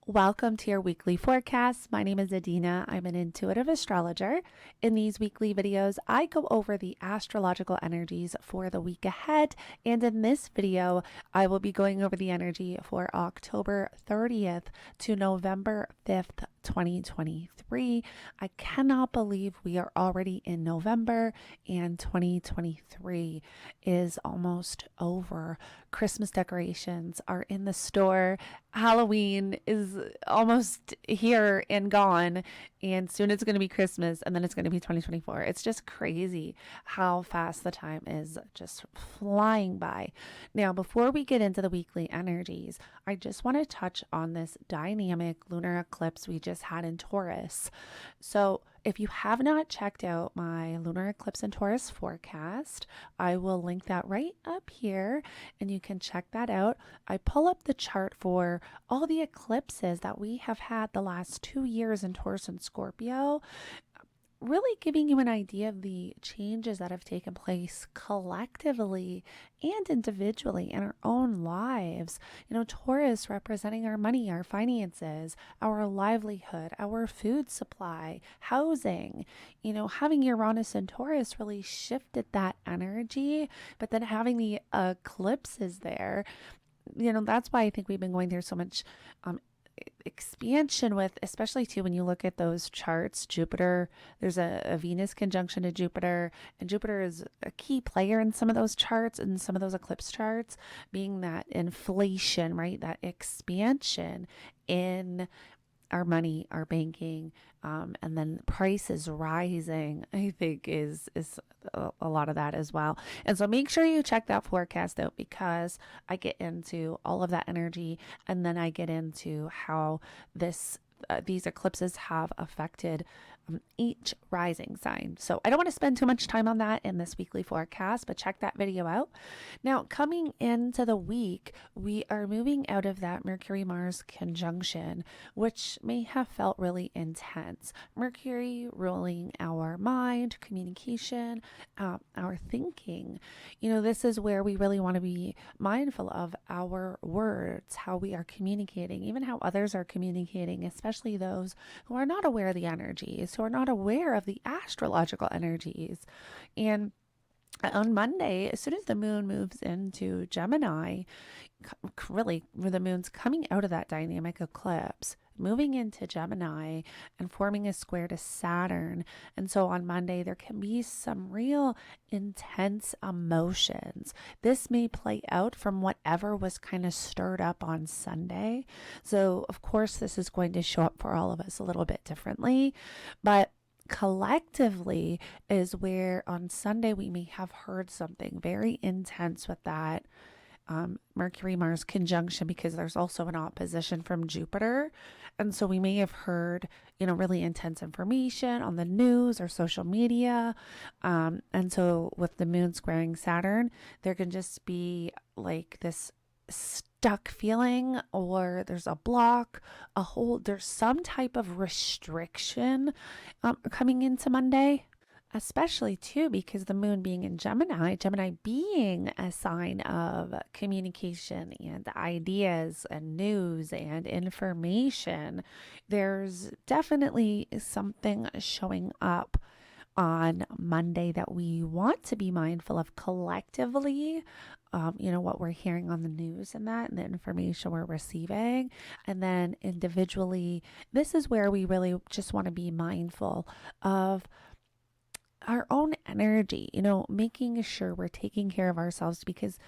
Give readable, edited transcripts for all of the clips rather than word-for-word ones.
Welcome to your weekly forecast. My name is Adina. I'm an intuitive astrologer. In these weekly videos, I go over the astrological energies for the week ahead. And in this video, I will be going over the energy for October 30th to November 5th, 2023. I cannot believe we are already in November and 2023 is almost over. Christmas decorations are in the store. Halloween is almost here and gone, and soon it's going to be Christmas, and then it's going to be 2024. It's just crazy how fast the time is just flying by. Now, before we get into the weekly energies, I just want to touch on this dynamic lunar eclipse we just had in Taurus. So, if you have not checked out my lunar eclipse in Taurus forecast, I will link that right up here and you can check that out. I pull up the chart for all the eclipses that we have had the last 2 years in Taurus and Scorpio, really giving you an idea of the changes that have taken place collectively and individually in our own lives. Taurus representing our money, our finances, our livelihood, our food supply, housing. Having Uranus and Taurus really shifted that energy, but then having the eclipses there, that's why I think we've been going through so much expansion with, especially too, when you look at those charts. Jupiter, there's a Venus conjunction to Jupiter, and Jupiter is a key player in some of those charts and some of those eclipse charts, being that inflation, right? That expansion in our money, our banking, and then prices rising, I think is a lot of that as well. And so make sure you check that forecast out, because I get into all of that energy, and then I get into how these eclipses have affected each rising sign. So I don't want to spend too much time on that in this weekly forecast, but check that video out. Now, coming into the week, we are moving out of that Mercury-Mars conjunction, which may have felt really intense. Mercury ruling our mind, communication, our thinking. This is where we really want to be mindful of our words, how we are communicating, even how others are communicating, especially those who are not aware of the energies, who are not aware of the astrological energies. And on Monday, as soon as the moon moves into Gemini, really, the moon's coming out of that dynamic eclipse, moving into Gemini and forming a square to Saturn. And so on Monday, there can be some real intense emotions. This may play out from whatever was kind of stirred up on Sunday. So, of course, this is going to show up for all of us a little bit differently, but collectively is where on Sunday we may have heard something very intense with that Mercury-Mars conjunction, because there's also an opposition from Jupiter. And so we may have heard, really intense information on the news or social media. And so with the moon squaring Saturn, there can just be like this stuck feeling, or there's a block, there's some type of restriction coming into Monday. Especially too, because the moon being in Gemini, Gemini being a sign of communication and ideas and news and information, there's definitely something showing up on Monday that we want to be mindful of collectively. What we're hearing on the news and that, and the information we're receiving. And then individually, this is where we really just want to be mindful of our own energy, making sure we're taking care of ourselves, because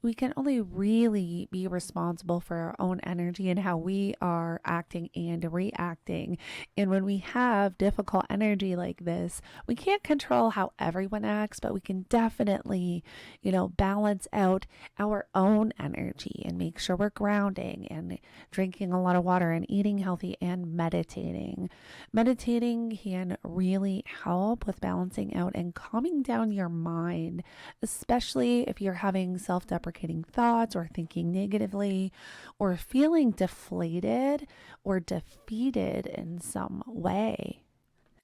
we can only really be responsible for our own energy and how we are acting and reacting. And when we have difficult energy like this, we can't control how everyone acts, but we can definitely, balance out our own energy and make sure we're grounding and drinking a lot of water and eating healthy and meditating. Meditating can really help with balancing out and calming down your mind, especially if you're having self-deprecating thoughts or thinking negatively or feeling deflated or defeated in some way.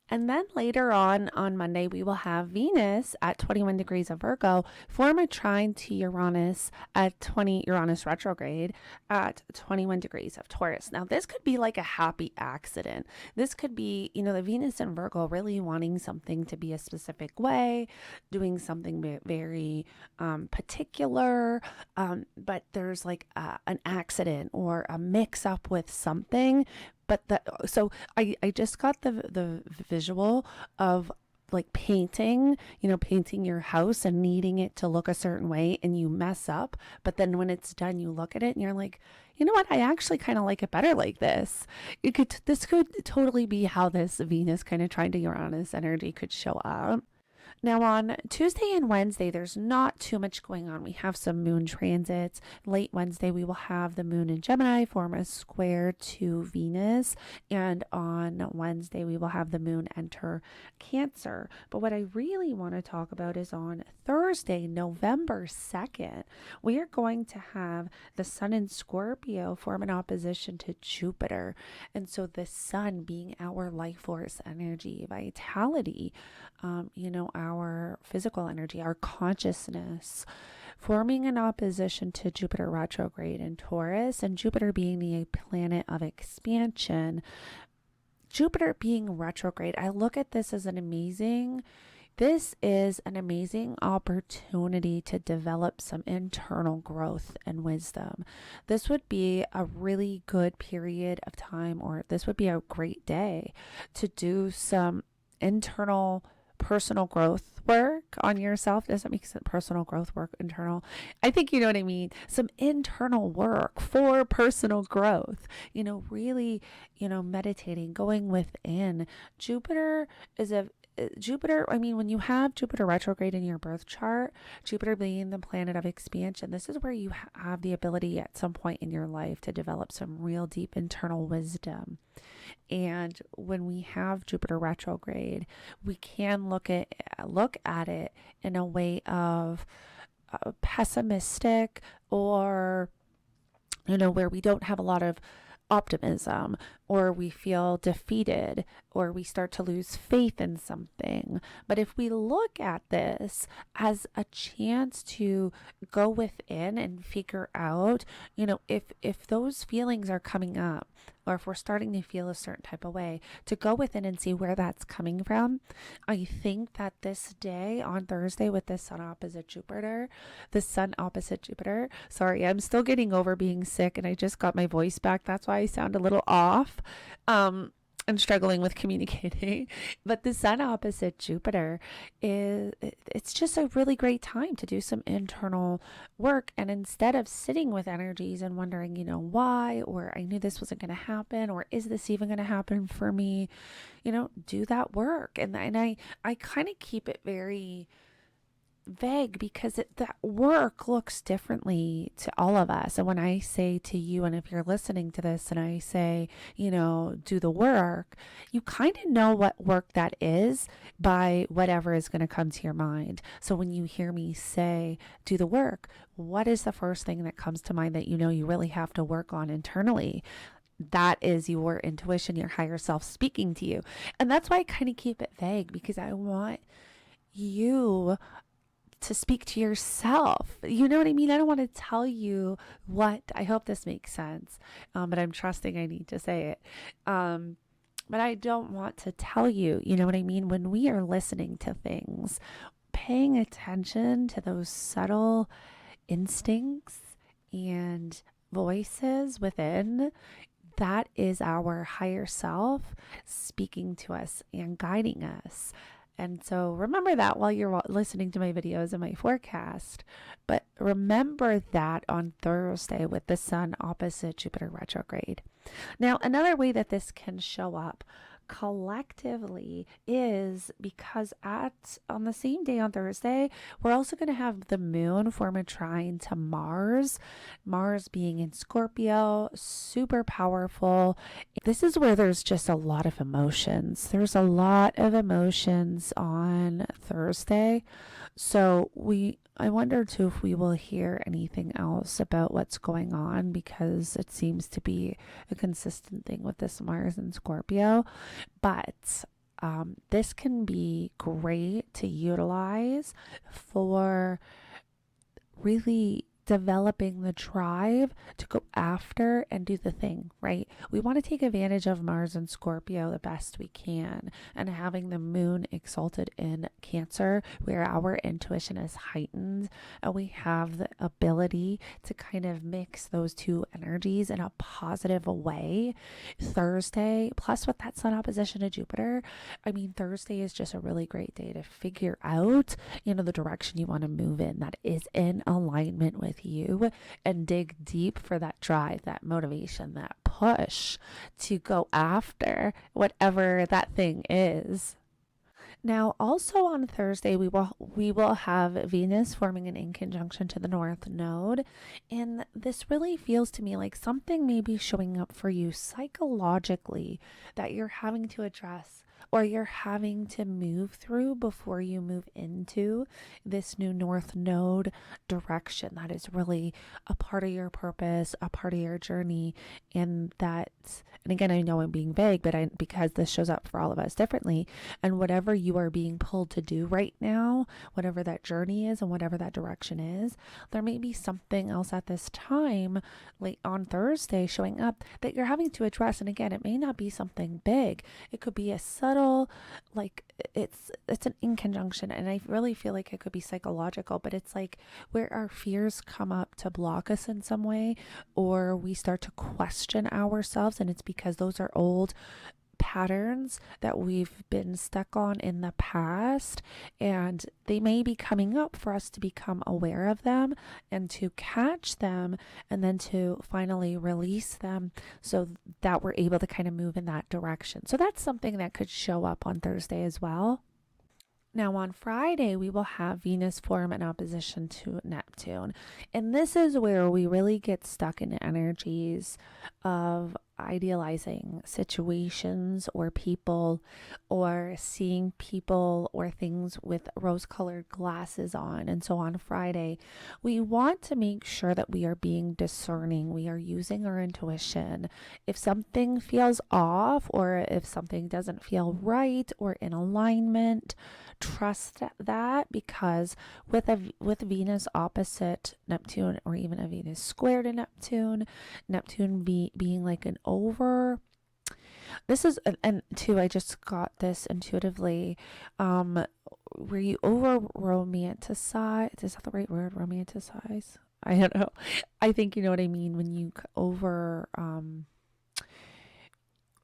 And then later on Monday, we will have Venus at 21 degrees of Virgo form a trine to Uranus at 20, Uranus retrograde at 21 degrees of Taurus. Now, this could be like a happy accident. This could be, the Venus and Virgo really wanting something to be a specific way, doing something very particular, but there's like an accident or a mix up with something. So I just got the visual of like painting your house and needing it to look a certain way, and you mess up, but then when it's done, you look at it and you're like, you know what? I actually kind of like it better like this. This could totally be how this Venus kind of trying to Uranus energy could show up. Now, on Tuesday and Wednesday, there's not too much going on. We have some moon transits. Late Wednesday, we will have the moon in Gemini form a square to Venus. And on Wednesday, we will have the moon enter Cancer. But what I really want to talk about is on Thursday, November 2nd, we are going to have the sun in Scorpio form an opposition to Jupiter. And so the sun being our life force energy, vitality, our physical energy, our consciousness, forming an opposition to Jupiter retrograde in Taurus, and Jupiter being the planet of expansion. Jupiter being retrograde, I look at this as this is an amazing opportunity to develop some internal growth and wisdom. This would be a really good period of time, or this would be a great day to do some internal personal growth work on yourself. Does that make sense? Personal growth work, internal. I think you know what I mean. Some internal work for personal growth, really, meditating, going within. When you have Jupiter retrograde in your birth chart, Jupiter being the planet of expansion, this is where you have the ability at some point in your life to develop some real deep internal wisdom. And when we have Jupiter retrograde, we can look at it in a way of pessimistic, or where we don't have a lot of optimism, or we feel defeated, or we start to lose faith in something. But if we look at this as a chance to go within and figure out, if those feelings are coming up, or if we're starting to feel a certain type of way, to go within and see where that's coming from. I think that this day on Thursday with the sun opposite Jupiter, sorry, I'm still getting over being sick and I just got my voice back. That's why I sound a little off. And struggling with communicating. But the sun opposite Jupiter it's just a really great time to do some internal work. And instead of sitting with energies and wondering, why, or I knew this wasn't going to happen, or is this even going to happen for me, do that work. And I kind of keep it very vague, because that work looks differently to all of us. And when I say to you, and if you're listening to this and I say, do the work, you kind of know what work that is by whatever is going to come to your mind. So when you hear me say, do the work, what is the first thing that comes to mind that you really have to work on internally? That is your intuition, your higher self speaking to you. And that's why I kind of keep it vague, because I want you to speak to yourself. You know what I mean? I don't want to tell you what. I hope this makes sense. But I'm trusting I need to say it. But I don't want to tell you, you know what I mean? When we are listening to things, paying attention to those subtle instincts and voices within, that is our higher self speaking to us and guiding us. And so remember that while you're listening to my videos and my forecast. But remember that on Thursday with the sun opposite Jupiter retrograde. Now, another way that this can show up collectively is because on the same day on Thursday, we're also going to have the moon form a trine to Mars being in Scorpio, super powerful. This is where there's just a lot of emotions. There's a lot of emotions on Thursday. So I wonder too if we will hear anything else about what's going on, because it seems to be a consistent thing with this Mars and Scorpio. But this can be great to utilize for really developing the drive to go after and do the thing, right? We want to take advantage of Mars and Scorpio the best we can, and having the moon exalted in Cancer, where our intuition is heightened and we have the ability to kind of mix those two energies in a positive way. Thursday, plus with that sun opposition to Jupiter, I mean, Thursday is just a really great day to figure out, the direction you want to move in that is in alignment with you, and dig deep for that drive, that motivation, that push to go after whatever that thing is. Now, also on Thursday, we will have Venus forming an in conjunction to the North Node, and this really feels to me like something may be showing up for you psychologically that you're having to address, or you're having to move through before you move into this new North Node direction. That is really a part of your purpose, a part of your journey, and that. And again, I know I'm being vague, but because this shows up for all of us differently, and whatever you are being pulled to do right now, whatever that journey is and whatever that direction is, there may be something else at this time, late on Thursday, showing up that you're having to address. And again, it may not be something big. It could be a subtle, like it's an in conjunction, and I really feel like it could be psychological, but it's like where our fears come up to block us in some way, or we start to question ourselves, and it's because those are old patterns that we've been stuck on in the past, and they may be coming up for us to become aware of them and to catch them, and then to finally release them so that we're able to kind of move in that direction. So that's something that could show up on Thursday as well. Now, on Friday, we will have Venus form an opposition to Neptune. And this is where we really get stuck in energies of idealizing situations or people, or seeing people or things with rose colored glasses on. And so on Friday, we want to make sure that we are being discerning. We are using our intuition. If something feels off, or if something doesn't feel right or in alignment, trust that, because with Venus opposite Neptune, or even a Venus square to Neptune being like an over, this is, and two, I just got this intuitively, where you over romanticize, is that the right word, romanticize? I don't know. I think you know what I mean when you over,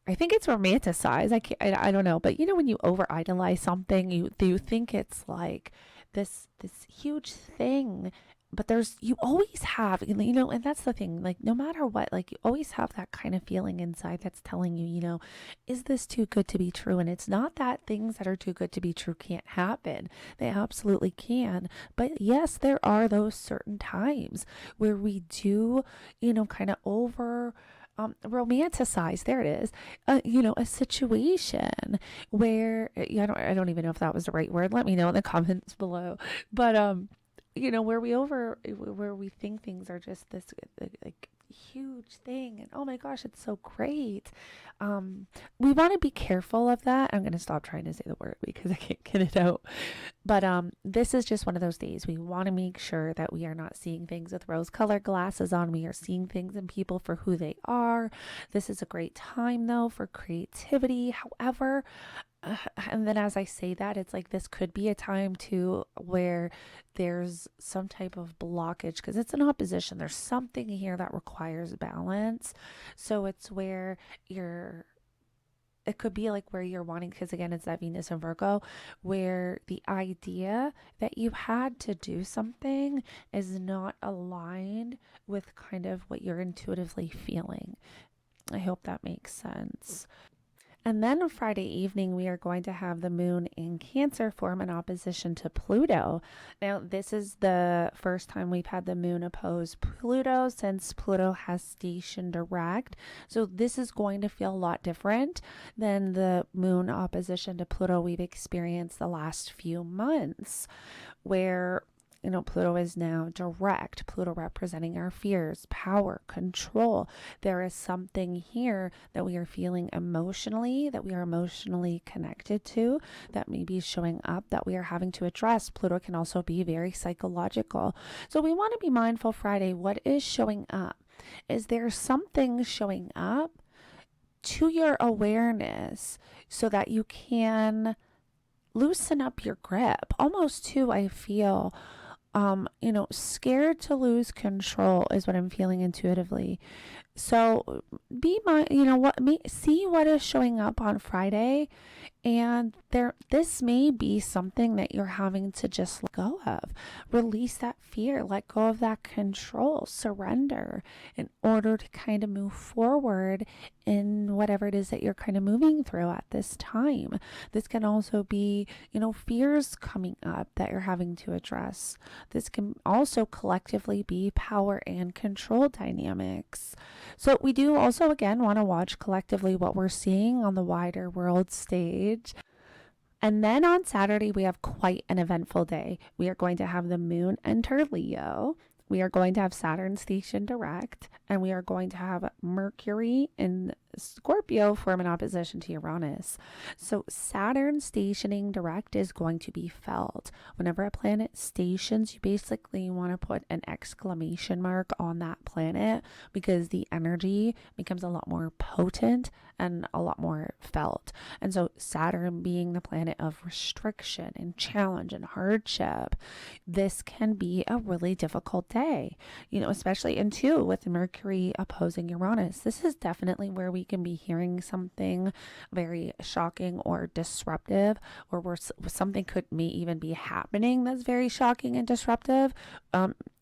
I think it's romanticize. I don't know, but when you over idolize something, you think it's like this huge thing, but you always have, and that's the thing, like no matter what, like you always have that kind of feeling inside that's telling you, is this too good to be true? And it's not that things that are too good to be true can't happen. They absolutely can. But yes, there are those certain times where we do, kind of over romanticize, there it is, a situation where, I don't even know if that was the right word. Let me know in the comments below. But where we think things are just this like huge thing, and oh my gosh, it's so great. We want to be careful of that. I'm going to stop trying to say the word because I can't get it out. But this is just one of those days we want to make sure that we are not seeing things with rose colored glasses on. We are seeing things and people for who they are. This is a great time though for creativity. However, and then as I say that, it's like this could be a time too where there's some type of blockage, because it's an opposition. There's something here that requires balance. So it's where it could be like where you're wanting, because again, it's that Venus and Virgo, where the idea that you had to do something is not aligned with kind of what you're intuitively feeling. I hope that makes sense. And then on Friday evening, we are going to have the moon in Cancer form an opposition to Pluto. Now, this is the first time we've had the moon oppose Pluto since Pluto has stationed direct. So this is going to feel a lot different than the moon opposition to Pluto we've experienced the last few months, where Pluto is now direct. Pluto representing our fears, power, control. There is something here that we are feeling emotionally, that we are emotionally connected to, that may be showing up that we are having to address. Pluto can also be very psychological. So we want to be mindful Friday. What is showing up? Is there something showing up to your awareness so that you can loosen up your grip? Almost too, I feel, scared to lose control is what I'm feeling intuitively. So be my, see what is showing up on Friday, and this may be something that you're having to just let go of. Release that fear, let go of that control, surrender in order to kind of move forward in whatever it is that you're kind of moving through at this time. This can also be, fears coming up that you're having to address. This can also collectively be power and control dynamics. So we do also, again, want to watch collectively what we're seeing on the wider world stage. And then on Saturday, we have quite an eventful day. We are going to have the moon enter Leo. We are going to have Saturn station direct, and we are going to have Mercury in Scorpio form an opposition to Uranus. So Saturn stationing direct is going to be felt. Whenever a planet stations, you basically want to put an exclamation mark on that planet, because the energy becomes a lot more potent and a lot more felt. And so Saturn being the planet of restriction and challenge and hardship, this can be a really difficult day, especially in two with Mercury opposing Uranus. This is definitely where we can be hearing something very shocking or disruptive, or where something may even be happening that's very shocking and disruptive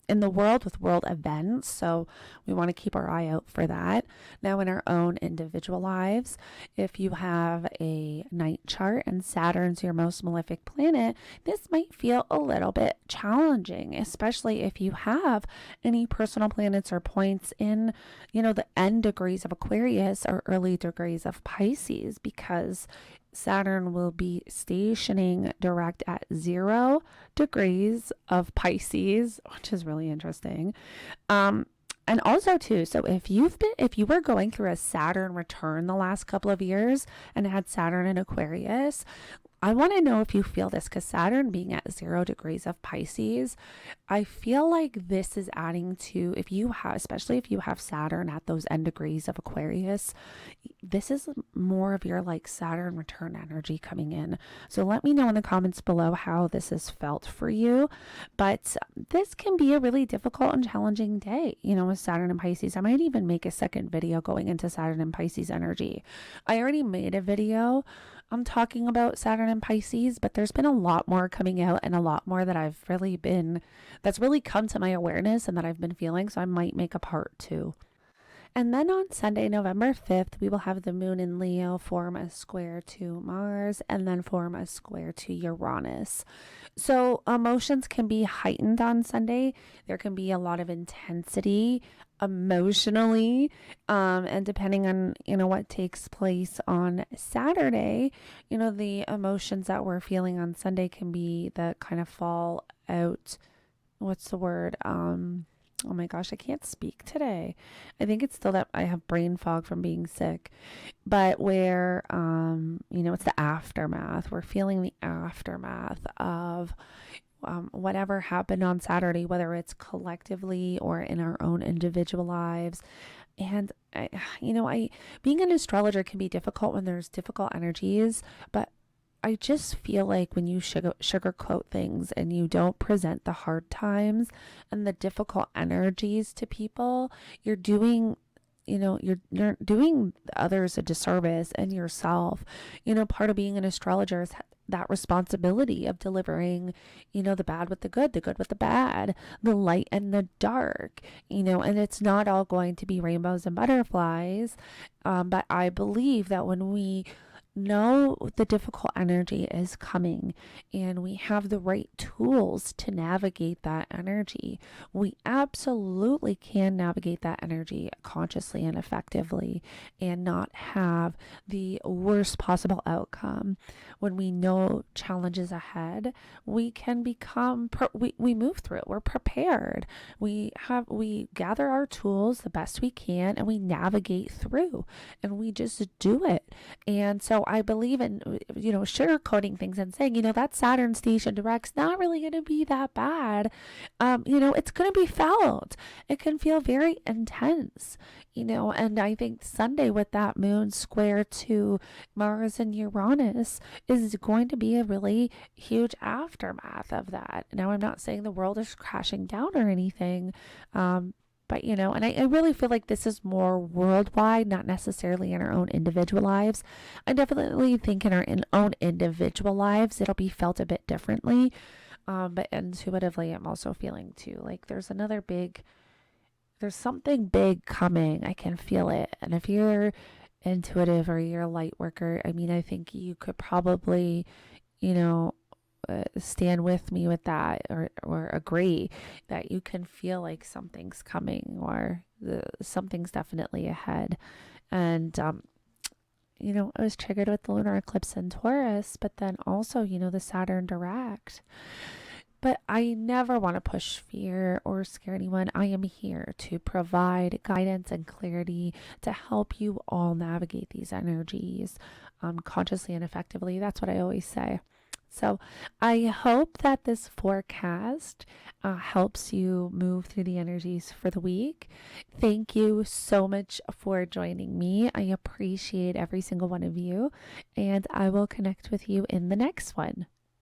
in the world with world events. So we want to keep our eye out for that. Now, in our own individual lives, if you have a night chart and Saturn's your most malefic planet, this might feel a little bit challenging, especially if you have any personal planets or points in, the end degrees of Aquarius or early degrees of Pisces, because Saturn will be stationing direct at 0 degrees of Pisces, which is really interesting. And also too, so if you were going through a Saturn return the last couple of years and had Saturn in Aquarius, I want to know if you feel this, because Saturn being at 0 degrees of Pisces, I feel like this is adding to, especially if you have Saturn at those end degrees of Aquarius, this is more of your like Saturn return energy coming in. So let me know in the comments below how this is felt for you. But this can be a really difficult and challenging day, with Saturn and Pisces. I might even make a second video going into Saturn and Pisces energy. I already made a video talking about Saturn and Pisces, but there's been a lot more coming out and a lot more that that's really come to my awareness and that I've been feeling. So I might make a part 2. And then on Sunday, November 5th, we will have the moon in Leo form a square to Mars and then form a square to Uranus. So emotions can be heightened on Sunday. There can be a lot of intensity emotionally, and depending on what takes place on Saturday, the emotions that we're feeling on Sunday can be the kind of fall out, what's the word, oh my gosh, I can't speak today. I think it's still that I have brain fog from being sick, but where it's the aftermath. We're feeling the aftermath of whatever happened on Saturday, whether it's collectively or in our own individual lives. And being an astrologer can be difficult when there's difficult energies, but I just feel like when you sugarcoat things and you don't present the hard times and the difficult energies to people, you're doing you're doing others a disservice and yourself. Part of being an astrologer is that responsibility of delivering, the bad with the good with the bad, the light and the dark, and it's not all going to be rainbows and butterflies. But I believe that when we know the difficult energy is coming and we have the right tools to navigate that energy, we absolutely can navigate that energy consciously and effectively and not have the worst possible outcome. When we know challenges ahead, we can we move through it. We're prepared. We gather our tools the best we can and we navigate through and we just do it. And so I believe in, sugarcoating things and saying, that Saturn station direct's not really going to be that bad. It's going to be felt. It can feel very intense, and I think Sunday with that moon square to Mars and Uranus is going to be a really huge aftermath of that. Now, I'm not saying the world is crashing down or anything, but, and I really feel like this is more worldwide, not necessarily in our own individual lives. I definitely think in our own individual lives, it'll be felt a bit differently. But intuitively, I'm also feeling too, like there's something big coming. I can feel it. And if you're intuitive or you're a light worker, I mean, I think you could probably, you know, stand with me with that, or agree that you can feel like something's coming, or something's definitely ahead. And I was triggered with the lunar eclipse in Taurus, but then also, the Saturn direct. But I never want to push fear or scare anyone. I am here to provide guidance and clarity to help you all navigate these energies consciously and effectively. That's what I always say. So I hope that this forecast helps you move through the energies for the week. Thank you so much for joining me. I appreciate every single one of you, and I will connect with you in the next one.